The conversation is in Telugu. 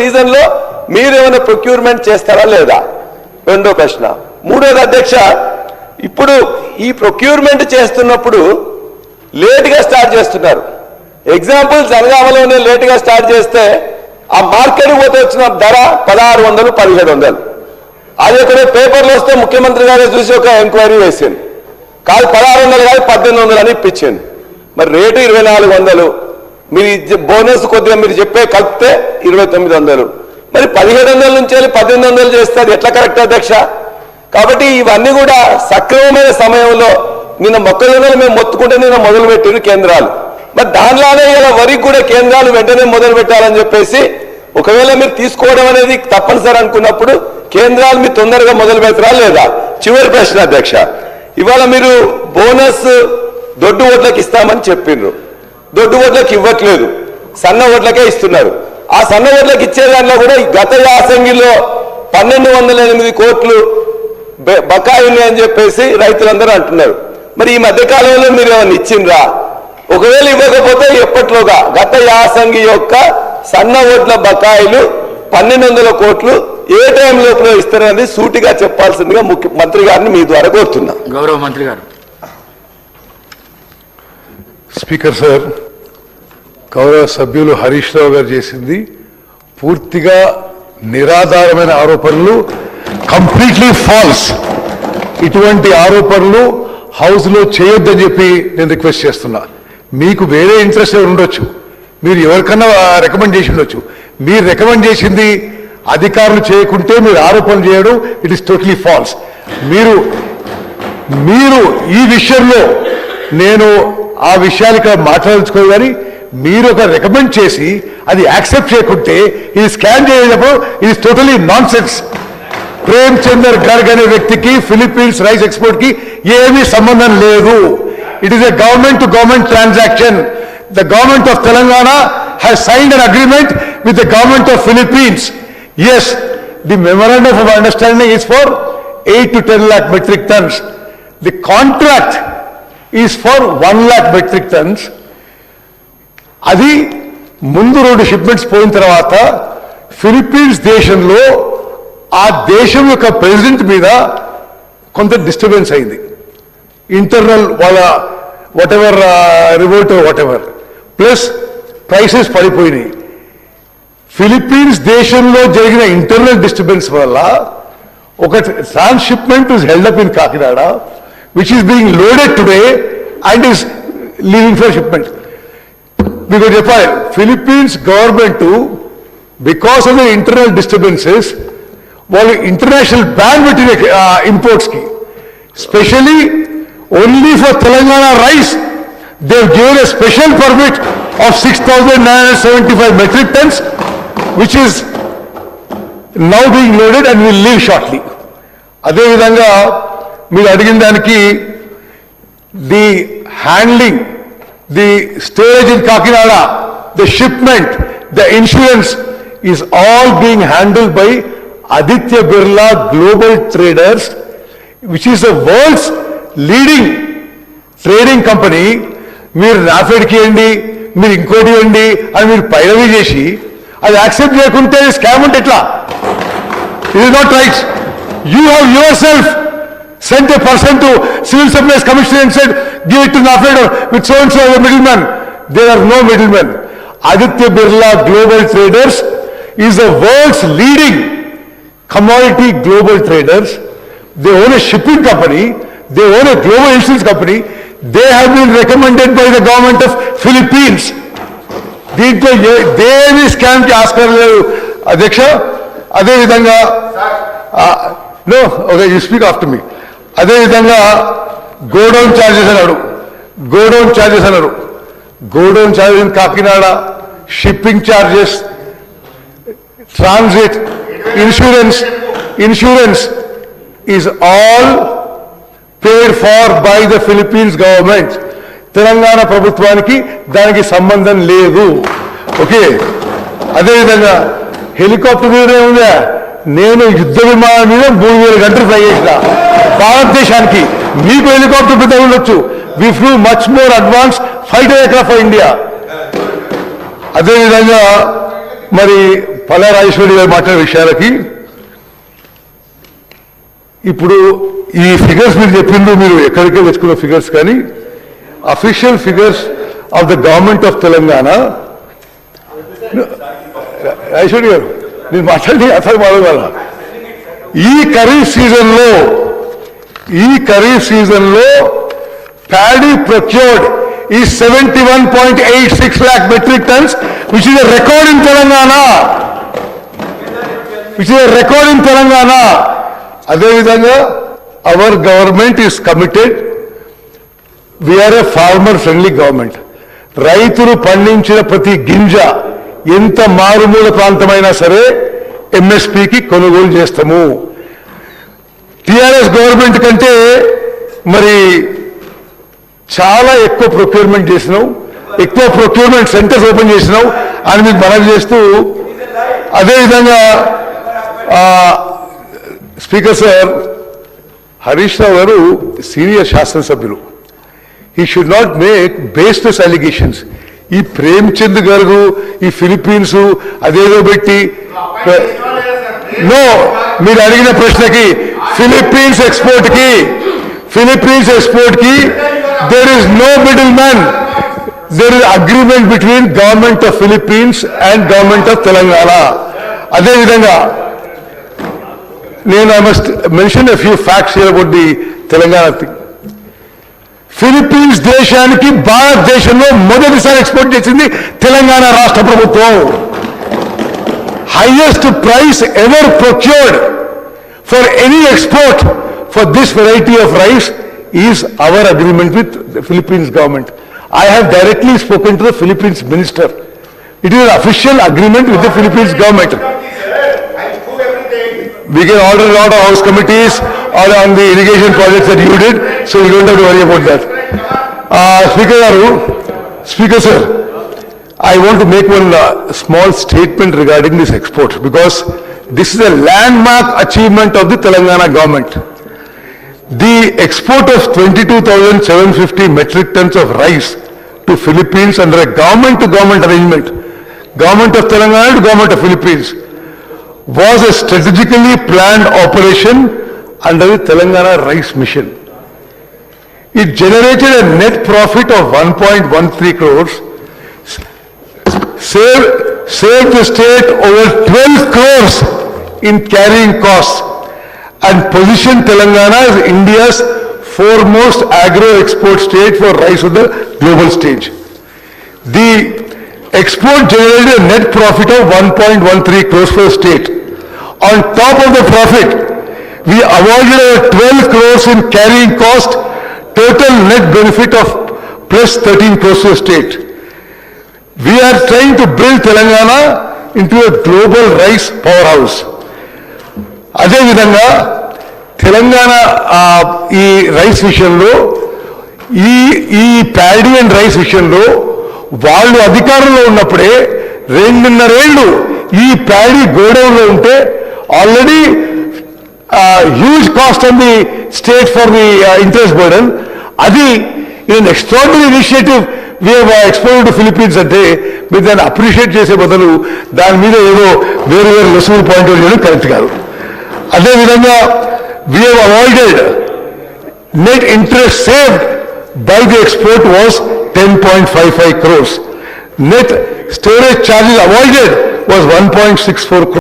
సీజన్లో మీరేమైనా ప్రొక్యూర్మెంట్ చేస్తారా లేదా? రెండో ప్రశ్న. మూడోది అధ్యక్ష, ఇప్పుడు ఈ ప్రొక్యూర్మెంట్ చేస్తున్నప్పుడు లేట్గా స్టార్ట్ చేస్తున్నారు. ఎగ్జాంపుల్ జనగామలోనే లేట్గా స్టార్ట్ చేస్తే ఆ మార్కెట్కి పోతే వచ్చిన ధర 1600, 1700. అది ఇక్కడ పేపర్లో వస్తే ముఖ్యమంత్రి గారు చూసి ఒక ఎంక్వైరీ వేసింది. కాదు 1600 కాదు 1800 అని ఇప్పించింది. మరి రేటు 2400, మీరు బోనస్ కొద్దిగా మీరు చెప్పే కలిపితే 2900. మరి 1700 నుంచి 1800 చేస్తే అది ఎట్లా కరెక్ట్ అధ్యక్ష? కాబట్టి ఇవన్నీ కూడా సక్రమమైన సమయంలో నిన్న మొక్కజొన్నలు మేము మొత్తుకుంటే నిన్న మొదలుపెట్టిన కేంద్రాలు, మరి దానిలోనే ఇలా వరికి కూడా కేంద్రాలు వెంటనే మొదలు పెట్టాలని చెప్పేసి, ఒకవేళ మీరు తీసుకోవడం అనేది తప్పనిసరి అనుకున్నప్పుడు కేంద్రాలు మీరు తొందరగా మొదలు పెడతారా లేదా? చివరి ప్రశ్న అధ్యక్ష, ఇవాళ మీరు బోనస్ దొడ్డు ఓట్లకు ఇస్తామని చెప్పిండ్రు, దొడ్డు ఓట్లకు ఇవ్వట్లేదు, సన్న ఓట్లకే ఇస్తున్నారు. ఆ సన్న ఓట్లకు ఇచ్చే దాంట్లో కూడా గత యాసంగిలో 1208 కోట్లు బకాయి ఉన్నాయని చెప్పేసి రైతులందరూ అంటున్నారు. మరి ఈ మధ్యకాలంలో మీరు ఏమైనా ఇచ్చిండ్రా? ఒకవేళ ఇవ్వకపోతే ఎప్పట్లోగా గత యాసంగి యొక్క సన్న ఓట్ల బకాయిలు 1200 కోట్లు ఏ టైం లోపల ఇస్తారనేది సూటిగా చెప్పాల్సిందిగా మంత్రి గారిని మీ ద్వారా కోరుతున్నా. గౌరవ మంత్రి గారు. స్పీకర్ సార్, గౌరవ సభ్యులు హరీష్ రావు గారు చేసింది పూర్తిగా నిరాధారమైన ఆరోపణలు, కంప్లీట్లీ ఫాల్స్. ఇటువంటి ఆరోపణలు హౌస్ లో చేయొద్దని చెప్పి నేను రిక్వెస్ట్ చేస్తున్నా. మీకు వేరే ఇంట్రెస్ట్ ఉండొచ్చు, మీరు ఎవరికన్నా రికమెండ్ చేసి ఉండొచ్చు. మీరు రికమెండ్ చేసింది అధికారులు చేయకుంటే మీరు ఆరోపణలు చేయడం ఇట్ ఈస్ టోటలీ ఫాల్స్. మీరు ఈ విషయంలో నేను ఆ విషయాలు ఇక్కడ మాట్లాడుకోవాలి, కానీ మీరు ఒక రికమెండ్ చేసి అది యాక్సెప్ట్ చేయకుంటే ఇది స్కాన్ చేసేటప్పుడు ఇది totally nonsense. Prem Chander Garg అనే వ్యక్తికి ఫిలిప్పీన్స్ రైస్ ఎక్స్పోర్ట్ కి ఏమీ సంబంధం లేదు. It is a government to government transaction. The government of Telangana has signed an agreement with the government of Philippines. Yes, the memorandum of understanding is for 8 to 10 lakh metric tons. The contract is for 1 lakh metric tons. అది ముందు 2 షిప్మెంట్స్ పోయిన తర్వాత ఫిలిప్పీన్స్ దేశంలో ఆ దేశం యొక్క ప్రెసిడెంట్ మీద కొంత డిస్టర్బెన్స్ అయింది. ఇంటర్నల్ వాళ్ళ whatever revolt whatever, plus prices పడిపోయినాయి. ఫిలిప్పీన్స్ దేశంలో జరిగిన ఇంటర్నల్ డిస్టర్బెన్స్ వల్ల ఒక transshipment is held up in Kakinada, which is being loaded today and is leaving for shipment. మీకు చెప్పాలి, Philippines government because of the internal disturbances వాళ్ళు ఇంటర్నేషనల్ బ్యాన్ పెట్టిన ఇంపోర్ట్స్ కి, specially only for Telangana rice they given a special permit of 6,975 metric tons, which is now being loaded and will leave shortly. అదే విధంగా మీరు అడిగిన దానికి the handling, the storage in Kakinada, the shipment, the insurance is all being handled by Aditya Birla global traders, which is the world's leading trading company. మీరు నాఫెడ్కి ఇవ్వండి, మీరు ఇంకోటి ఇవ్వండి అని మీరు పైరవీ చేసి అది యాక్సెప్ట్ చేయకుంటే స్కామ్ అంటే ఎట్లా? It is not right. You have your self sent a person to Civil Supplies Commission and said, give it to NAFED with so and so as a middleman. There are no middlemen. Aditya Birla Global Traders is the world's leading commodity global traders. They own a shipping company. They own a global insurance company. They have been recommended by the government of Philippines. దీంట్లో దేని స్కామ్ కి ఆస్కారం లేదు అధ్యక్ష. అదేవిధంగా no okay, you speak after me. అదేవిధంగా గోడౌన్ ఛార్జెస్ అన్నారు, godown charges Kakinada, shipping charges, transit, insurance is all paid for by the Philippines government. Telangana ప్రభుత్వానికి దానికి సంబంధం లేదు. ఓకే, అదేవిధంగా హెలికాప్టర్ మీద ఉందా, నేను యుద్ధ విమానం మీద 3000 గంటలు ఫ్లై చేసిన భారతదేశానికి. మీకు హెలికాప్టర్ పెద్ద ఉండొచ్చు. We flew much more advanced fighter aircraft for India. అదేవిధంగా మరి పల్లా రాజేశ్వరి గారు మాట్లాడే విషయాలకి ఇప్పుడు ఈ ఫిగర్స్ మీరు చెప్పిండ్రు, మీరు ఎక్కడికే తెచ్చుకున్న ఫిగర్స్ కానీ official figures of the government of Telangana. Rajeshwari గారు నేను మాట్లాడి అసలు మాట్లాడాల. ఈ ఖరీఫ్ సీజన్లో paddy procured is 71.86 lakh metric tons, which is a record in Telangana. Adhe-vidhanga, our government is committed. We are a farmer-friendly government. రైతులు పండించిన ప్రతి గింజ ఎంత మారుమూల ప్రాంతమైనా సరే ఎంఎస్పీకి కొనుగోలు చేస్తాము. టిఆర్ఎస్ గవర్నమెంట్ కంటే మరి చాలా ఎక్కువ ప్రొక్యూర్మెంట్ చేసినావు, ఎక్కువ ప్రొక్యూర్మెంట్ సెంటర్స్ ఓపెన్ చేసినావు అని మీకు మనవి చేస్తూ, అదేవిధంగా స్పీకర్ సార్ హరీష్ రావు గారు సీనియర్ శాసనసభ్యులు. He should not make baseless allegations. ఈ ప్రేమ్చంద్ గారు ఈ ఫిలిప్పీన్స్ అదేదో పెట్టి నో, మీరు అడిగిన ప్రశ్నకి ఫిలిప్పీన్స్ ఎక్స్పోర్ట్ కి there is no middleman. There is agreement between government of Philippines and government of Telangana. Adhe vidhanga I must mention a few facts here about the Telangana thing. Philippines deshaniki Bharat deshanlo మొదటిసారి ఎక్స్పోర్ట్ చేసింది తెలంగాణ రాష్ట్ర ప్రభుత్వం. Highest price ever procured for any export for this variety of rice is our agreement with the Philippines government. I have directly spoken to the Philippines minister. It is an official agreement with the Philippines government. We can order a lot of house committees or on the irrigation projects that you did, so you don't have to worry about that. Speaker sir, I want to make one small statement regarding this export, because this is a landmark achievement of the Telangana government. The export of 22,750 metric tons of rice to Philippines under a government-to-government arrangement, government of Telangana to government of Philippines, was a strategically planned operation under the Telangana Rice Mission. It generated a net profit of 1.13 crores, saved the state over 12 crores in carrying costs, and positioned Telangana as India's foremost agro-export state for rice on the global stage. The export generated a net profit of 1.13 crores for the state. On top of the profit, we awarded 12 crores in carrying cost, total net benefit of plus 13 crores to the state. We are trying to build Telangana into a global rice powerhouse. అదేవిధంగా తెలంగాణ ఈ రైస్ విషయంలో ఈ ప్యాడీ అండ్ రైస్ విషయంలో వాళ్ళు అధికారంలో ఉన్నప్పుడే 2.5 ఏళ్ళు ఈ ప్యాడీ గోడౌన్లో ఉంటే already huge cost on the state for the interest burden. అది in extraordinary initiative we have export to Philippines అంటే మీరు దాన్ని అప్రిషియేట్ చేసే బదులు దాని మీద ఏదో వేరు లొసుగులు పాయింట్ చేయడం కరెక్ట్ కాదు. అదేవిధంగా we have avoided net interest saved by the export was 10.55 crores. Net storage charges avoided was 1.64 crores.